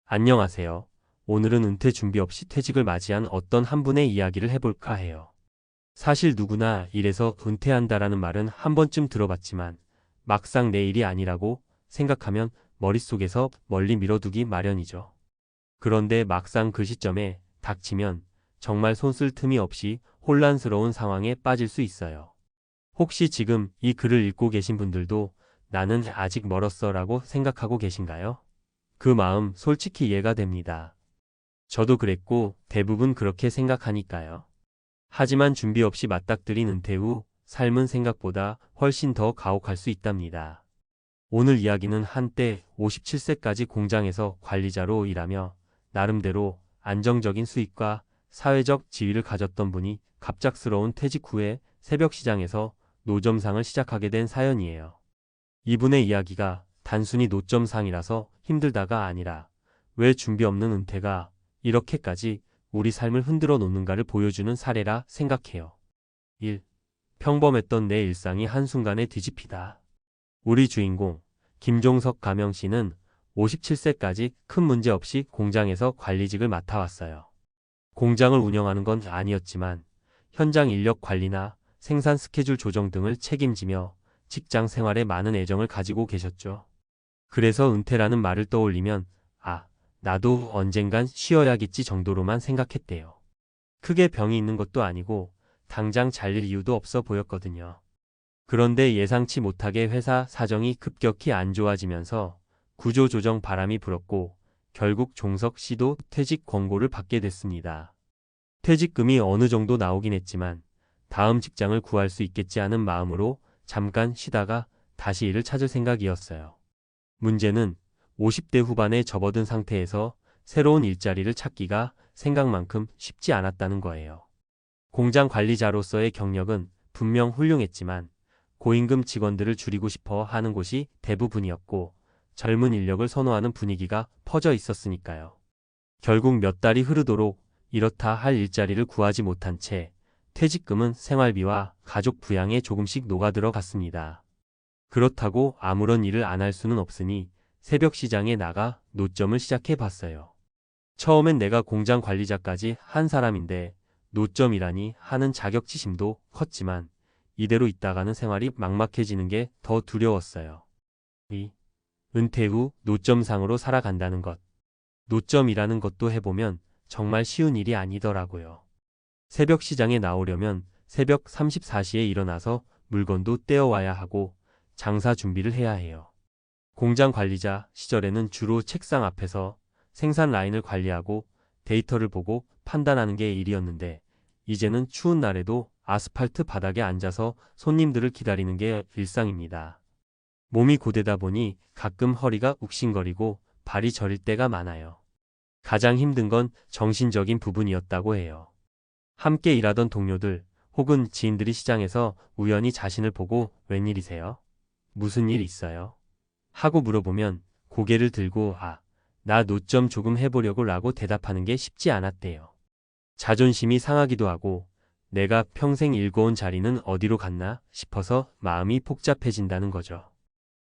안녕하세요. 오늘은 은퇴 준비 없이 퇴직을 맞이한 어떤 한 분의 이야기를 해볼까 해요. 사실 누구나 이래서 은퇴한다라는 말은 한 번쯤 들어봤지만 막상 내 일이 아니라고 생각하면 머릿속에서 멀리 밀어두기 마련이죠. 그런데 막상 그 시점에 닥치면 정말 손 쓸 틈이 없이 혼란스러운 상황에 빠질 수 있어요. 혹시 지금 이 글을 읽고 계신 분들도 나는 아직 멀었어 라고 생각하고 계신가요? 그 마음 솔직히 이해가 됩니다. 저도 그랬고 대부분 그렇게 생각하니까요. 하지만 준비 없이 맞닥뜨린 은퇴 후 삶은 생각보다 훨씬 더 가혹할 수 있답니다. 오늘 이야기는 한때 57세까지 공장에서 관리자로 일하며 나름대로 안정적인 수입과 사회적 지위를 가졌던 분이 갑작스러운 퇴직 후에 새벽 시장에서 노점상을 시작하게 된 사연이에요. 이분의 이야기가 단순히 노점상이라서 힘들다가 아니라 왜 준비 없는 은퇴가 이렇게까지 우리 삶을 흔들어 놓는가를 보여주는 사례라 생각해요. 1. 평범했던 내 일상이 한순간에 뒤집히다. 우리 주인공 김종석 가명 씨는 57세까지 큰 문제 없이 공장에서 관리직을 맡아왔어요. 공장을 운영하는 건 아니었지만 현장 인력 관리나 생산 스케줄 조정 등을 책임지며 직장 생활에 많은 애정을 가지고 계셨죠. 그래서 은퇴라는 말을 떠올리면 나도 언젠간 쉬어야겠지 정도로만 생각했대요. 크게 병이 있는 것도 아니고 당장 잘릴 이유도 없어 보였거든요. 그런데 예상치 못하게 회사 사정이 급격히 안 좋아지면서 구조조정 바람이 불었고 결국 종석 씨도 퇴직 권고를 받게 됐습니다. 퇴직금이 어느 정도 나오긴 했지만 다음 직장을 구할 수 있겠지 하는 마음으로 잠깐 쉬다가 다시 일을 찾을 생각이었어요. 문제는 50대 후반에 접어든 상태에서 새로운 일자리를 찾기가 생각만큼 쉽지 않았다는 거예요. 공장 관리자로서의 경력은 분명 훌륭했지만 고임금 직원들을 줄이고 싶어 하는 곳이 대부분이었고 젊은 인력을 선호하는 분위기가 퍼져 있었으니까요. 결국 몇 달이 흐르도록 이렇다 할 일자리를 구하지 못한 채 퇴직금은 생활비와 가족 부양에 조금씩 녹아들어 갔습니다. 그렇다고 아무런 일을 안 할 수는 없으니 새벽 시장에 나가 노점을 시작해 봤어요. 처음엔 내가 공장 관리자까지 한 사람인데 노점이라니 하는 자격지심도 컸지만 이대로 있다가는 생활이 막막해지는 게 더 두려웠어요. 2. 은퇴 후 노점상으로 살아간다는 것. 노점이라는 것도 해보면 정말 쉬운 일이 아니더라고요. 새벽 시장에 나오려면 새벽 34시에 일어나서 물건도 떼어와야 하고 장사 준비를 해야 해요. 공장 관리자 시절에는 주로 책상 앞에서 생산 라인을 관리하고 데이터를 보고 판단하는 게 일이었는데 이제는 추운 날에도 아스팔트 바닥에 앉아서 손님들을 기다리는 게 일상입니다. 몸이 고되다 보니 가끔 허리가 욱신거리고 발이 저릴 때가 많아요. 가장 힘든 건 정신적인 부분이었다고 해요. 함께 일하던 동료들 혹은 지인들이 시장에서 우연히 자신을 보고 웬일이세요? 무슨 일 있어요? 하고 물어보면 고개를 들고 나 노점 조금 해보려고 라고 대답하는 게 쉽지 않았대요. 자존심이 상하기도 하고 내가 평생 일궈온 자리는 어디로 갔나 싶어서 마음이 복잡해진다는 거죠.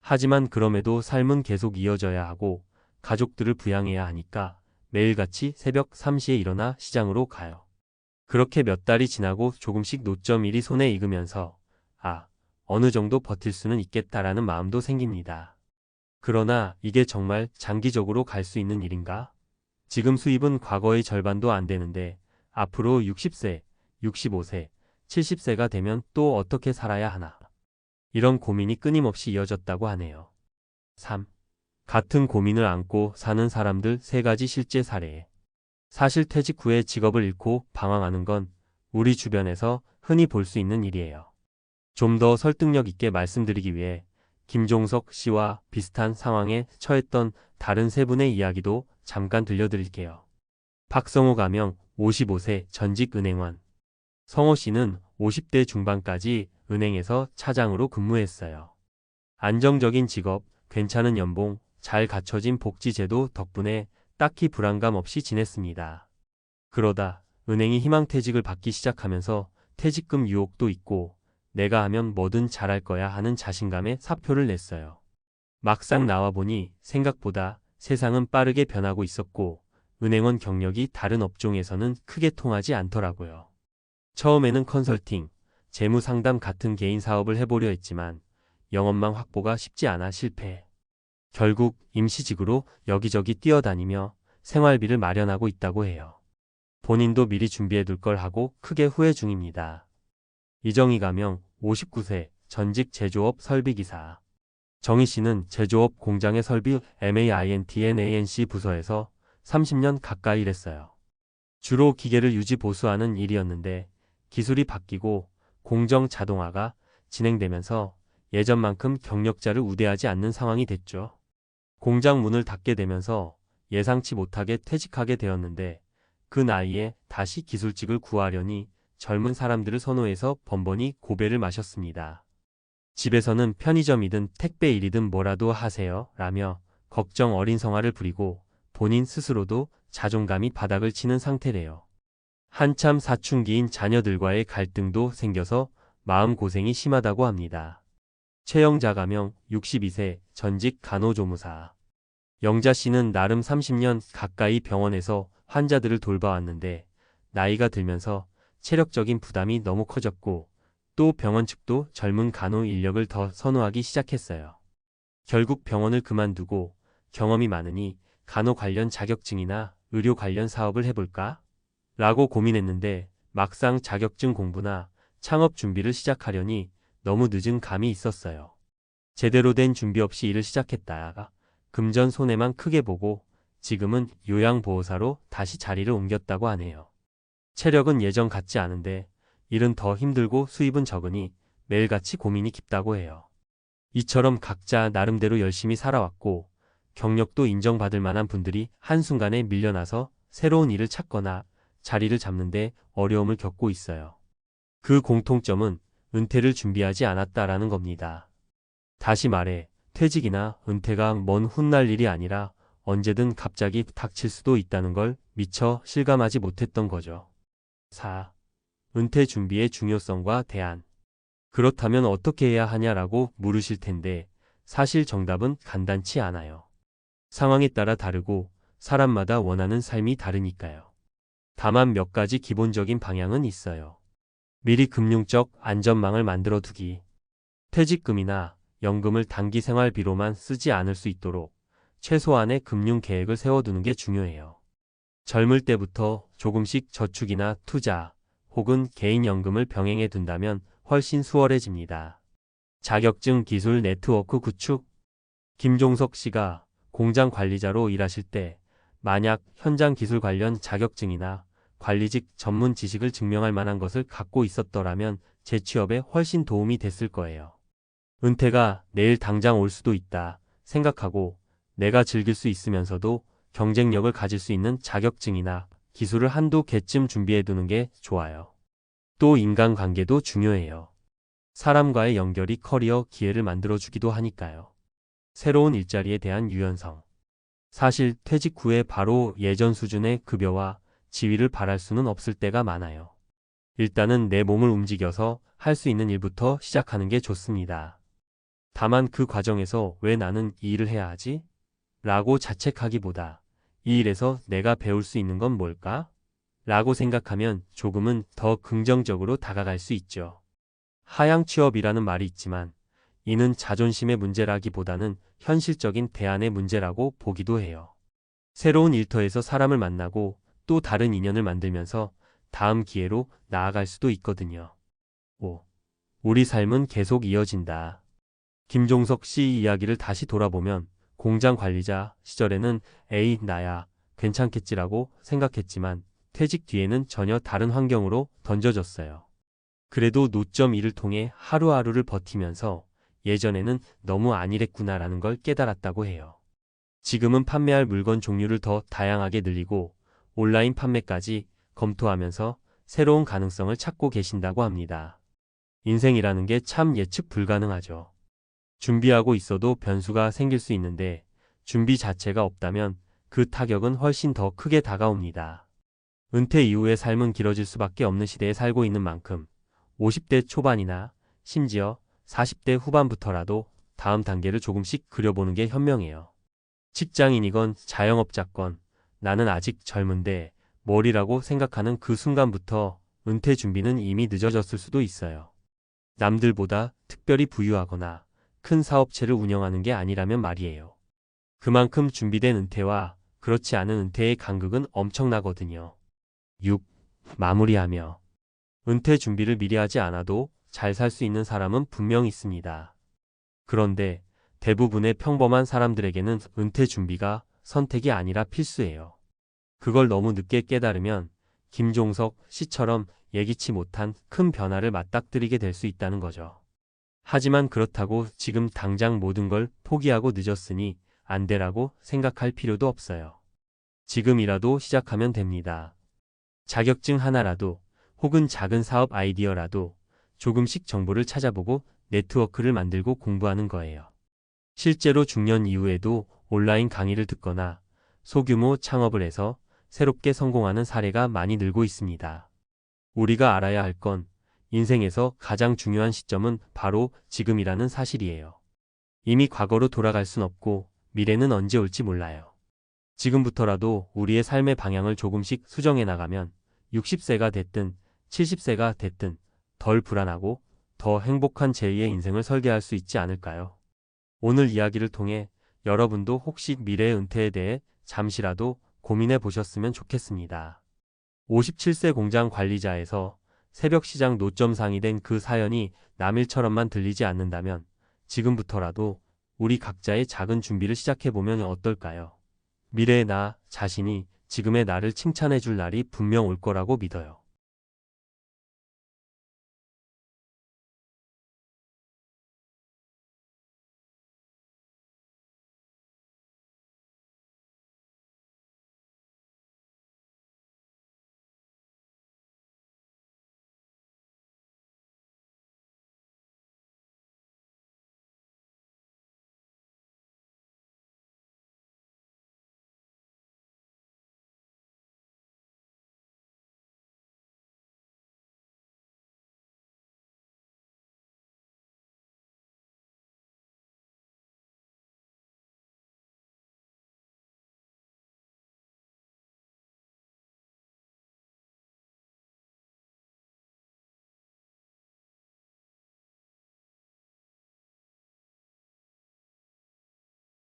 하지만 그럼에도 삶은 계속 이어져야 하고 가족들을 부양해야 하니까 매일같이 새벽 3시에 일어나 시장으로 가요. 그렇게 몇 달이 지나고 조금씩 노점 일이 손에 익으면서 어느 정도 버틸 수는 있겠다라는 마음도 생깁니다. 그러나 이게 정말 장기적으로 갈 수 있는 일인가? 지금 수입은 과거의 절반도 안 되는데 앞으로 60세, 65세, 70세가 되면 또 어떻게 살아야 하나? 이런 고민이 끊임없이 이어졌다고 하네요. 3. 같은 고민을 안고 사는 사람들 3가지 실제 사례. 사실 퇴직 후에 직업을 잃고 방황하는 건 우리 주변에서 흔히 볼 수 있는 일이에요. 좀 더 설득력 있게 말씀드리기 위해 김종석 씨와 비슷한 상황에 처했던 다른 3분의 이야기도 잠깐 들려드릴게요. 박성호 가명 55세 전직 은행원. 성호 씨는 50대 중반까지 은행에서 차장으로 근무했어요. 안정적인 직업, 괜찮은 연봉, 잘 갖춰진 복지제도 덕분에 딱히 불안감 없이 지냈습니다. 그러다 은행이 희망퇴직을 받기 시작하면서 퇴직금 유혹도 있고 내가 하면 뭐든 잘할 거야 하는 자신감에 사표를 냈어요. 막상 나와보니 생각보다 세상은 빠르게 변하고 있었고 은행원 경력이 다른 업종에서는 크게 통하지 않더라고요. 처음에는 컨설팅, 재무 상담 같은 개인 사업을 해보려 했지만 영업망 확보가 쉽지 않아 실패. 결국 임시직으로 여기저기 뛰어다니며 생활비를 마련하고 있다고 해요. 본인도 미리 준비해둘 걸 하고 크게 후회 중입니다. 이정희 가명 59세 전직 제조업 설비기사. 정희 씨는 제조업 공장의 설비 maintenance 부서에서 30년 가까이 일했어요. 주로 기계를 유지 보수하는 일이었는데 기술이 바뀌고 공정 자동화가 진행되면서 예전만큼 경력자를 우대하지 않는 상황이 됐죠. 공장 문을 닫게 되면서 예상치 못하게 퇴직하게 되었는데 그 나이에 다시 기술직을 구하려니 젊은 사람들을 선호해서 번번이 고배를 마셨습니다. 집에서는 편의점이든 택배 일이든 뭐라도 하세요 라며 걱정 어린 성화를 부리고 본인 스스로도 자존감이 바닥을 치는 상태래요. 한참 사춘기인 자녀들과의 갈등도 생겨서 마음고생이 심하다고 합니다. 최영자 가명 62세 전직 간호조무사. 영자 씨는 나름 30년 가까이 병원에서 환자들을 돌봐왔는데 나이가 들면서 체력적인 부담이 너무 커졌고 또 병원 측도 젊은 간호 인력을 더 선호하기 시작했어요. 결국 병원을 그만두고 경험이 많으니 간호 관련 자격증이나 의료 관련 사업을 해볼까? 라고 고민했는데 막상 자격증 공부나 창업 준비를 시작하려니 너무 늦은 감이 있었어요. 제대로 된 준비 없이 일을 시작했다가 금전 손해만 크게 보고 지금은 요양보호사로 다시 자리를 옮겼다고 하네요. 체력은 예전 같지 않은데 일은 더 힘들고 수입은 적으니 매일같이 고민이 깊다고 해요. 이처럼 각자 나름대로 열심히 살아왔고 경력도 인정받을 만한 분들이 한순간에 밀려나서 새로운 일을 찾거나 자리를 잡는데 어려움을 겪고 있어요. 그 공통점은 은퇴를 준비하지 않았다라는 겁니다. 다시 말해 퇴직이나 은퇴가 먼 훗날 일이 아니라 언제든 갑자기 닥칠 수도 있다는 걸 미처 실감하지 못했던 거죠. 4. 은퇴 준비의 중요성과 대안. 그렇다면 어떻게 해야 하냐라고 물으실 텐데 사실 정답은 간단치 않아요. 상황에 따라 다르고 사람마다 원하는 삶이 다르니까요. 다만 몇 가지 기본적인 방향은 있어요. 미리 금융적 안전망을 만들어 두기. 퇴직금이나 연금을 단기 생활비로만 쓰지 않을 수 있도록 최소한의 금융 계획을 세워두는 게 중요해요. 젊을 때부터 조금씩 저축이나 투자 혹은 개인연금을 병행해 둔다면 훨씬 수월해집니다. 자격증 기술 네트워크 구축. 김종석 씨가 공장 관리자로 일하실 때 만약 현장 기술 관련 자격증이나 관리직 전문 지식을 증명할 만한 것을 갖고 있었더라면 재취업에 훨씬 도움이 됐을 거예요. 은퇴가 내일 당장 올 수도 있다 생각하고 내가 즐길 수 있으면서도 경쟁력을 가질 수 있는 자격증이나 기술을 한두 개쯤 준비해 두는 게 좋아요. 또 인간관계도 중요해요. 사람과의 연결이 커리어 기회를 만들어주기도 하니까요. 새로운 일자리에 대한 유연성. 사실 퇴직 후에 바로 예전 수준의 급여와 지위를 바랄 수는 없을 때가 많아요. 일단은 내 몸을 움직여서 할 수 있는 일부터 시작하는 게 좋습니다. 다만 그 과정에서 왜 나는 이 일을 해야 하지? 라고 자책하기보다 이 일에서 내가 배울 수 있는 건 뭘까? 라고 생각하면 조금은 더 긍정적으로 다가갈 수 있죠. 하향 취업이라는 말이 있지만 이는 자존심의 문제라기보다는 현실적인 대안의 문제라고 보기도 해요. 새로운 일터에서 사람을 만나고 또 다른 인연을 만들면서 다음 기회로 나아갈 수도 있거든요. 5. 우리 삶은 계속 이어진다. 김종석 씨 이야기를 다시 돌아보면 공장 관리자 시절에는 에이 나야 괜찮겠지라고 생각했지만 퇴직 뒤에는 전혀 다른 환경으로 던져졌어요. 그래도 노점 일을 통해 하루하루를 버티면서 예전에는 너무 안일했구나라는 걸 깨달았다고 해요. 지금은 판매할 물건 종류를 더 다양하게 늘리고 온라인 판매까지 검토하면서 새로운 가능성을 찾고 계신다고 합니다. 인생이라는 게 참 예측 불가능하죠. 준비하고 있어도 변수가 생길 수 있는데 준비 자체가 없다면 그 타격은 훨씬 더 크게 다가옵니다. 은퇴 이후의 삶은 길어질 수밖에 없는 시대에 살고 있는 만큼 50대 초반이나 심지어 40대 후반부터라도 다음 단계를 조금씩 그려보는 게 현명해요. 직장인이건 자영업자건 나는 아직 젊은데 뭘이라고 생각하는 그 순간부터 은퇴 준비는 이미 늦어졌을 수도 있어요. 남들보다 특별히 부유하거나 큰 사업체를 운영하는 게 아니라면 말이에요. 그만큼 준비된 은퇴와 그렇지 않은 은퇴의 간극은 엄청나거든요. 6. 마무리하며 은퇴 준비를 미리 하지 않아도 잘 살 수 있는 사람은 분명 있습니다. 그런데 대부분의 평범한 사람들에게는 은퇴 준비가 선택이 아니라 필수예요. 그걸 너무 늦게 깨달으면 김종석 씨처럼 예기치 못한 큰 변화를 맞닥뜨리게 될 수 있다는 거죠. 하지만 그렇다고 지금 당장 모든 걸 포기하고 늦었으니 안 되라고 생각할 필요도 없어요. 지금이라도 시작하면 됩니다. 자격증 하나라도 혹은 작은 사업 아이디어라도 조금씩 정보를 찾아보고 네트워크를 만들고 공부하는 거예요. 실제로 중년 이후에도 온라인 강의를 듣거나 소규모 창업을 해서 새롭게 성공하는 사례가 많이 늘고 있습니다. 우리가 알아야 할 건 인생에서 가장 중요한 시점은 바로 지금이라는 사실이에요. 이미 과거로 돌아갈 순 없고 미래는 언제 올지 몰라요. 지금부터라도 우리의 삶의 방향을 조금씩 수정해 나가면 60세가 됐든 70세가 됐든 덜 불안하고 더 행복한 제2의 인생을 설계할 수 있지 않을까요? 오늘 이야기를 통해 여러분도 혹시 미래의 은퇴에 대해 잠시라도 고민해 보셨으면 좋겠습니다. 57세 공장 관리자에서 새벽 시장 노점상이 된 그 사연이 남일처럼만 들리지 않는다면 지금부터라도 우리 각자의 작은 준비를 시작해 보면 어떨까요? 미래의 나 자신이 지금의 나를 칭찬해 줄 날이 분명 올 거라고 믿어요.